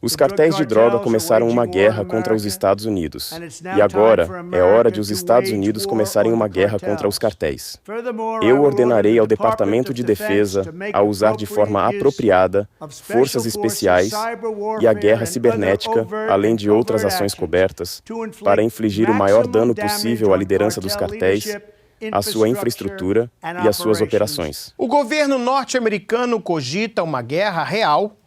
Os cartéis de droga começaram uma guerra contra os Estados Unidos. E agora é hora de os Estados Unidos começarem uma guerra contra os cartéis. Eu ordenarei ao Departamento de Defesa a usar de forma apropriada forças especiais e a guerra cibernética, além de outras ações cobertas, para infligir o maior dano possível à liderança dos cartéis, à sua infraestrutura e às suas operações. O governo norte-americano cogita uma guerra real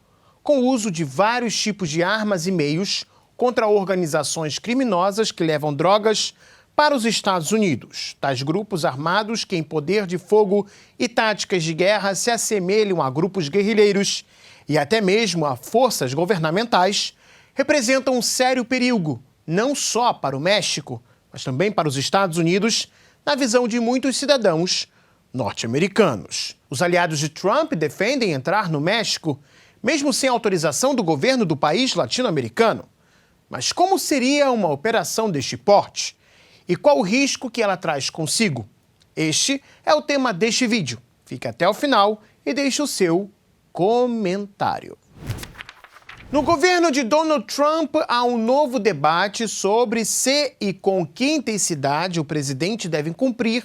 com o uso de vários tipos de armas e meios contra organizações criminosas que levam drogas para os Estados Unidos. Tais grupos armados que, em poder de fogo e táticas de guerra, se assemelham a grupos guerrilheiros e até mesmo a forças governamentais, representam um sério perigo, não só para o México, mas também para os Estados Unidos, na visão de muitos cidadãos norte-americanos. Os aliados de Trump defendem entrar no México, mesmo sem autorização do governo do país latino-americano. Mas como seria uma operação deste porte? E qual o risco que ela traz consigo? Este é o tema deste vídeo. Fique até o final e deixe o seu comentário. No governo de Donald Trump, há um novo debate sobre se e com que intensidade o presidente deve cumprir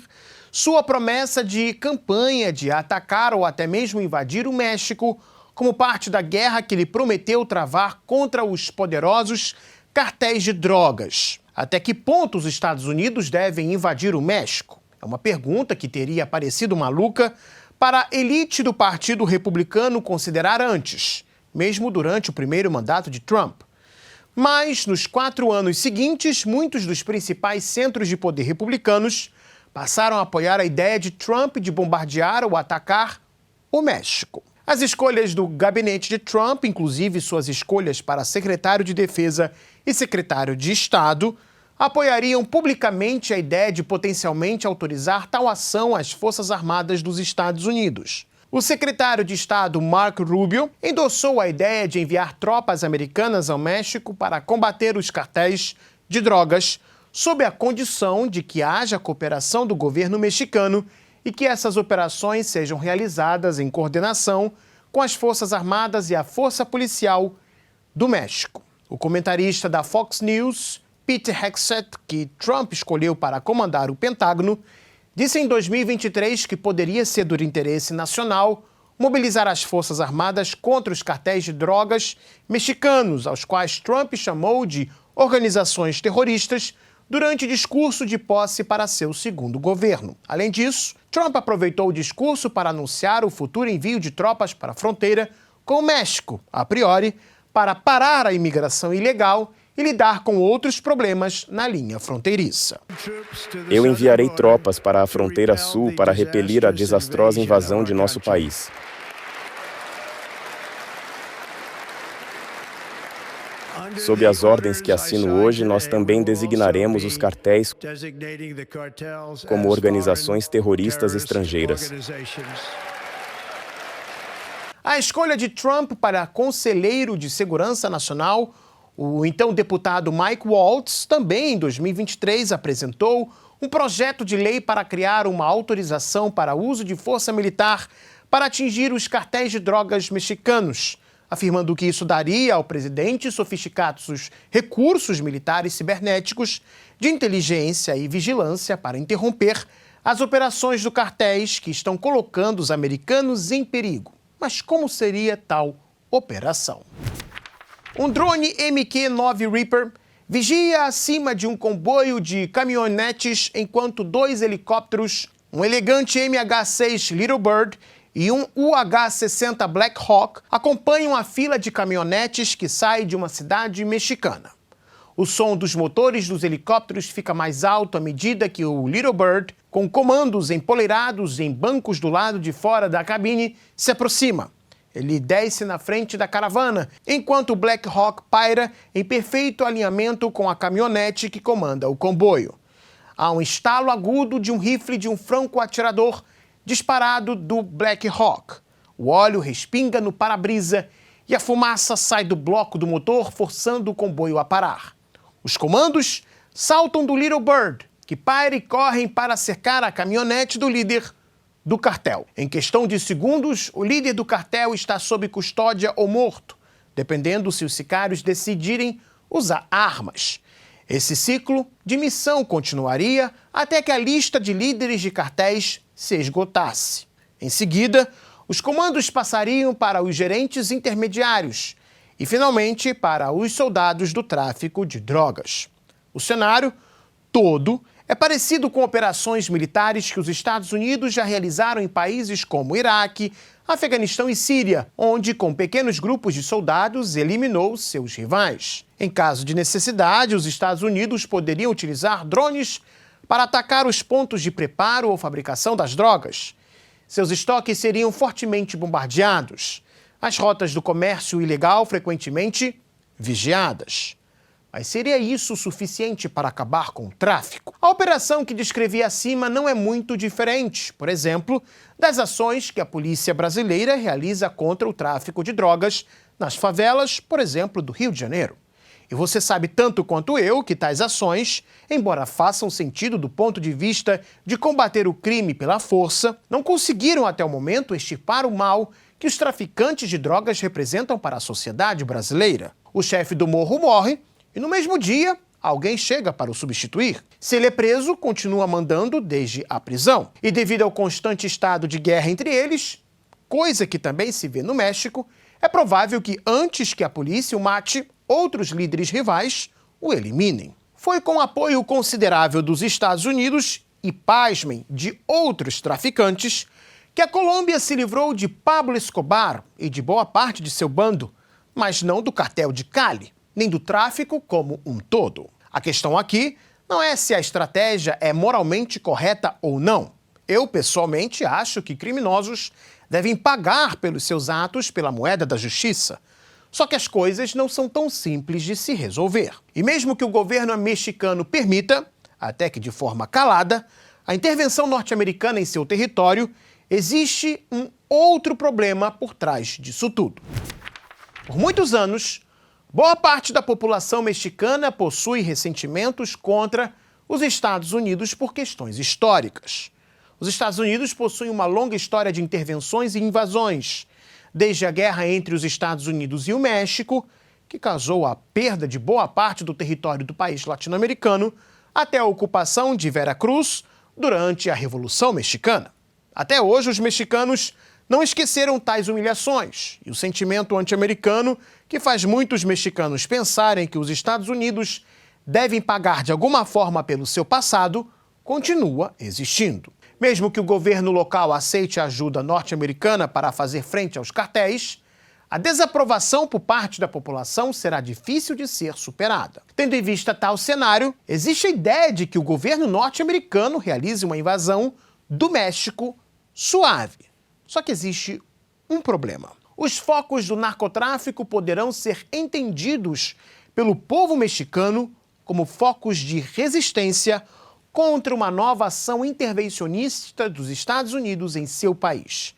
sua promessa de campanha de atacar ou até mesmo invadir o México como parte da guerra que ele prometeu travar contra os poderosos cartéis de drogas. Até que ponto os Estados Unidos devem invadir o México? É uma pergunta que teria parecido maluca para a elite do Partido Republicano considerar antes, mesmo durante o primeiro mandato de Trump. Mas, nos 4 anos seguintes, muitos dos principais centros de poder republicanos passaram a apoiar a ideia de Trump de bombardear ou atacar o México. As escolhas do gabinete de Trump, inclusive suas escolhas para secretário de Defesa e secretário de Estado, apoiariam publicamente a ideia de potencialmente autorizar tal ação às Forças Armadas dos Estados Unidos. O secretário de Estado, Marco Rubio, endossou a ideia de enviar tropas americanas ao México para combater os cartéis de drogas, sob a condição de que haja cooperação do governo mexicano e que essas operações sejam realizadas em coordenação com as Forças Armadas e a Força Policial do México. O comentarista da Fox News, Pete Hegseth, que Trump escolheu para comandar o Pentágono, disse em 2023 que poderia ser do interesse nacional mobilizar as Forças Armadas contra os cartéis de drogas mexicanos, aos quais Trump chamou de organizações terroristas, durante discurso de posse para seu segundo governo. Além disso, Trump aproveitou o discurso para anunciar o futuro envio de tropas para a fronteira com o México, a priori, para parar a imigração ilegal e lidar com outros problemas na linha fronteiriça. Eu enviarei tropas para a fronteira sul para repelir a desastrosa invasão de nosso país. Sob as ordens que assino hoje, nós também designaremos os cartéis como organizações terroristas estrangeiras. A escolha de Trump para conselheiro de segurança nacional, o então deputado Mike Waltz, também em 2023 apresentou um projeto de lei para criar uma autorização para uso de força militar para atingir os cartéis de drogas mexicanos, afirmando que isso daria ao presidente sofisticados recursos militares cibernéticos de inteligência e vigilância para interromper as operações dos cartéis que estão colocando os americanos em perigo. Mas como seria tal operação? Um drone MQ-9 Reaper vigia acima de um comboio de caminhonetes enquanto 2 helicópteros, um elegante MH-6 Little Bird e um UH-60 Black Hawk, acompanham a fila de caminhonetes que sai de uma cidade mexicana. O som dos motores dos helicópteros fica mais alto à medida que o Little Bird, com comandos empoleirados em bancos do lado de fora da cabine, se aproxima. Ele desce na frente da caravana, enquanto o Black Hawk paira em perfeito alinhamento com a caminhonete que comanda o comboio. Há um estalo agudo de um rifle de um franco-atirador disparado do Black Hawk. O óleo respinga no para-brisa e a fumaça sai do bloco do motor, forçando o comboio a parar. Os comandos saltam do Little Bird, que paira e correm para cercar a caminhonete do líder do cartel. Em questão de segundos, o líder do cartel está sob custódia ou morto, dependendo se os sicários decidirem usar armas. Esse ciclo de missão continuaria até que a lista de líderes de cartéis se esgotasse. Em seguida, os comandos passariam para os gerentes intermediários e, finalmente, para os soldados do tráfico de drogas. O cenário todo é parecido com operações militares que os Estados Unidos já realizaram em países como Iraque, Afeganistão e Síria, onde, com pequenos grupos de soldados, eliminou seus rivais. Em caso de necessidade, os Estados Unidos poderiam utilizar drones para atacar os pontos de preparo ou fabricação das drogas. Seus estoques seriam fortemente bombardeados, as rotas do comércio ilegal frequentemente vigiadas. Mas seria isso suficiente para acabar com o tráfico? A operação que descrevi acima não é muito diferente, por exemplo, das ações que a polícia brasileira realiza contra o tráfico de drogas nas favelas, por exemplo, do Rio de Janeiro. E você sabe tanto quanto eu que tais ações, embora façam sentido do ponto de vista de combater o crime pela força, não conseguiram até o momento extirpar o mal que os traficantes de drogas representam para a sociedade brasileira. O chefe do morro morre e no mesmo dia alguém chega para o substituir. Se ele é preso, continua mandando desde a prisão. E devido ao constante estado de guerra entre eles, coisa que também se vê no México, é provável que antes que a polícia o mate, outros líderes rivais o eliminem. Foi com apoio considerável dos Estados Unidos e, pasmem, de outros traficantes, que a Colômbia se livrou de Pablo Escobar e de boa parte de seu bando, mas não do cartel de Cali, nem do tráfico como um todo. A questão aqui não é se a estratégia é moralmente correta ou não. Eu, pessoalmente, acho que criminosos devem pagar pelos seus atos pela moeda da justiça. Só que as coisas não são tão simples de se resolver. E mesmo que o governo mexicano permita, até que de forma calada, a intervenção norte-americana em seu território, existe um outro problema por trás disso tudo. Por muitos anos, boa parte da população mexicana possui ressentimentos contra os Estados Unidos por questões históricas. Os Estados Unidos possuem uma longa história de intervenções e invasões, desde a guerra entre os Estados Unidos e o México, que causou a perda de boa parte do território do país latino-americano, até a ocupação de Veracruz durante a Revolução Mexicana. Até hoje, os mexicanos não esqueceram tais humilhações, e o sentimento anti-americano, que faz muitos mexicanos pensarem que os Estados Unidos devem pagar de alguma forma pelo seu passado, continua existindo. Mesmo que o governo local aceite a ajuda norte-americana para fazer frente aos cartéis, a desaprovação por parte da população será difícil de ser superada. Tendo em vista tal cenário, existe a ideia de que o governo norte-americano realize uma invasão do México suave. Só que existe um problema. Os focos do narcotráfico poderão ser entendidos pelo povo mexicano como focos de resistência contra uma nova ação intervencionista dos Estados Unidos em seu país.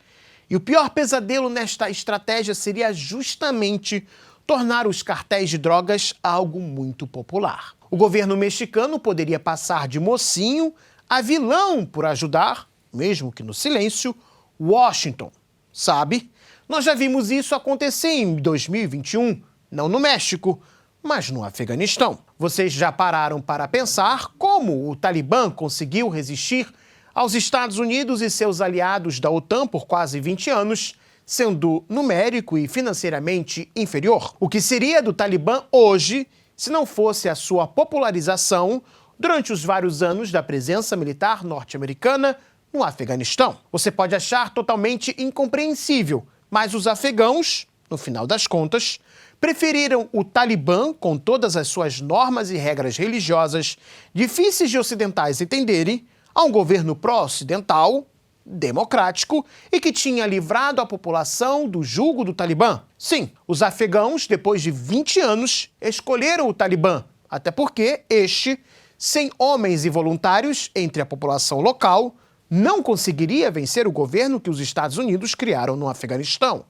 E o pior pesadelo nesta estratégia seria justamente tornar os cartéis de drogas algo muito popular. O governo mexicano poderia passar de mocinho a vilão por ajudar, mesmo que no silêncio, Washington. Sabe? Nós já vimos isso acontecer em 2021, não no México, mas no Afeganistão. Vocês já pararam para pensar como o Talibã conseguiu resistir aos Estados Unidos e seus aliados da OTAN por quase 20 anos, sendo numérico e financeiramente inferior? O que seria do Talibã hoje se não fosse a sua popularização durante os vários anos da presença militar norte-americana no Afeganistão? Você pode achar totalmente incompreensível, mas os afegãos, no final das contas, preferiram o Talibã, com todas as suas normas e regras religiosas difíceis de ocidentais entenderem, a um governo pró-ocidental, democrático e que tinha livrado a população do jugo do Talibã. Sim, os afegãos, depois de 20 anos, escolheram o Talibã, até porque este, sem homens e voluntários entre a população local, não conseguiria vencer o governo que os Estados Unidos criaram no Afeganistão.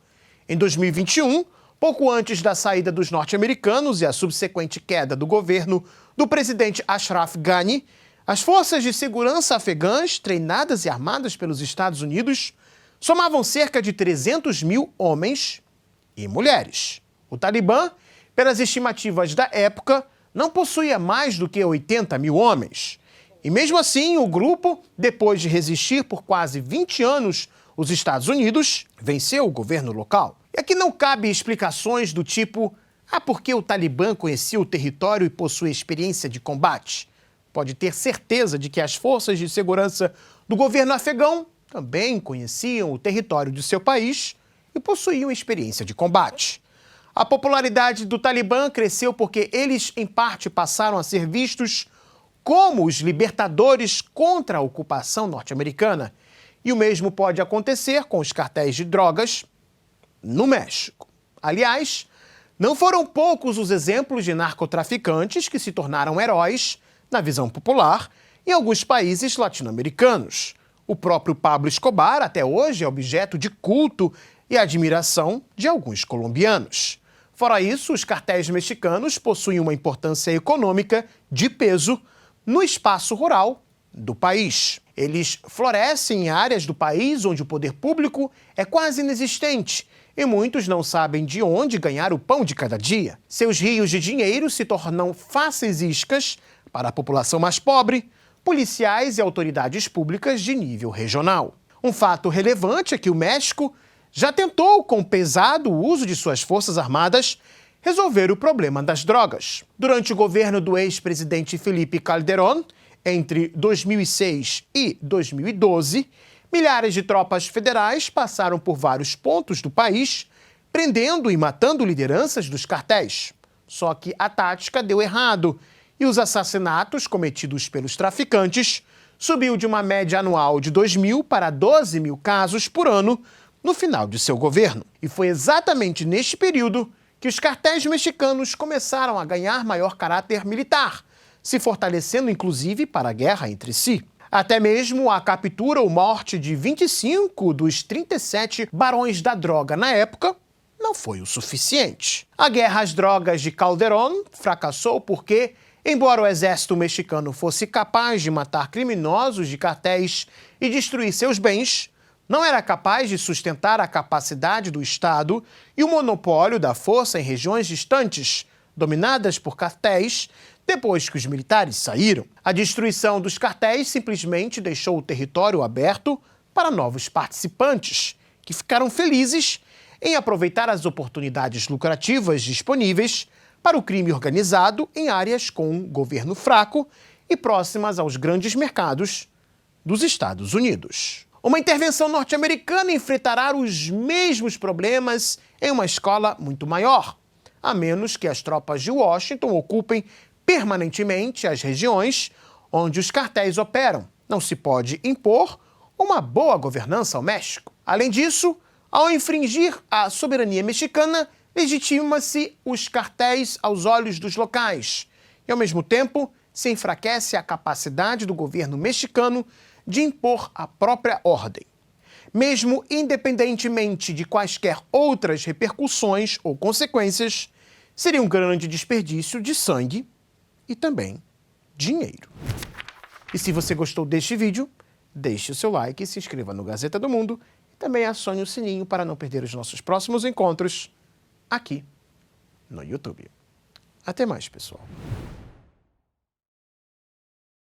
Em 2021, pouco antes da saída dos norte-americanos e a subsequente queda do governo do presidente Ashraf Ghani, as forças de segurança afegãs, treinadas e armadas pelos Estados Unidos, somavam cerca de 300 mil homens e mulheres. O Talibã, pelas estimativas da época, não possuía mais do que 80 mil homens. E mesmo assim, o grupo, depois de resistir por quase 20 anos os Estados Unidos, venceu o governo local. E aqui não cabe explicações do tipo: porque o Talibã conhecia o território e possuía experiência de combate. Pode ter certeza de que as forças de segurança do governo afegão também conheciam o território de seu país e possuíam experiência de combate. A popularidade do Talibã cresceu porque eles, em parte, passaram a ser vistos como os libertadores contra a ocupação norte-americana. E o mesmo pode acontecer com os cartéis de drogas no México. Aliás, não foram poucos os exemplos de narcotraficantes que se tornaram heróis, na visão popular, em alguns países latino-americanos. O próprio Pablo Escobar, até hoje, é objeto de culto e admiração de alguns colombianos. Fora isso, os cartéis mexicanos possuem uma importância econômica de peso no espaço rural do país. Eles florescem em áreas do país onde o poder público é quase inexistente e muitos não sabem de onde ganhar o pão de cada dia. Seus rios de dinheiro se tornam fáceis iscas para a população mais pobre, policiais e autoridades públicas de nível regional. Um fato relevante é que o México já tentou, com pesado uso de suas forças armadas, resolver o problema das drogas. Durante o governo do ex-presidente Felipe Calderón, entre 2006 e 2012, milhares de tropas federais passaram por vários pontos do país, prendendo e matando lideranças dos cartéis. Só que a tática deu errado e os assassinatos cometidos pelos traficantes subiu de uma média anual de 2.000 para 12.000 casos por ano no final de seu governo. E foi exatamente neste período que os cartéis mexicanos começaram a ganhar maior caráter militar, se fortalecendo inclusive para a guerra entre si. Até mesmo a captura ou morte de 25 dos 37 barões da droga na época não foi o suficiente. A guerra às drogas de Calderón fracassou porque, embora o exército mexicano fosse capaz de matar criminosos de cartéis e destruir seus bens, não era capaz de sustentar a capacidade do Estado e o monopólio da força em regiões distantes, dominadas por cartéis, depois que os militares saíram. A destruição dos cartéis simplesmente deixou o território aberto para novos participantes, que ficaram felizes em aproveitar as oportunidades lucrativas disponíveis para o crime organizado em áreas com um governo fraco e próximas aos grandes mercados dos Estados Unidos. Uma intervenção norte-americana enfrentará os mesmos problemas em uma escala muito maior, a menos que as tropas de Washington ocupem permanentemente as regiões onde os cartéis operam. Não se pode impor uma boa governança ao México. Além disso, ao infringir a soberania mexicana, legitima-se os cartéis aos olhos dos locais e, ao mesmo tempo, se enfraquece a capacidade do governo mexicano de impor a própria ordem. Mesmo independentemente de quaisquer outras repercussões ou consequências, seria um grande desperdício de sangue e também dinheiro. E se você gostou deste vídeo, deixe o seu like, se inscreva no Gazeta do Mundo e também acione o sininho para não perder os nossos próximos encontros aqui no YouTube. Até mais, pessoal.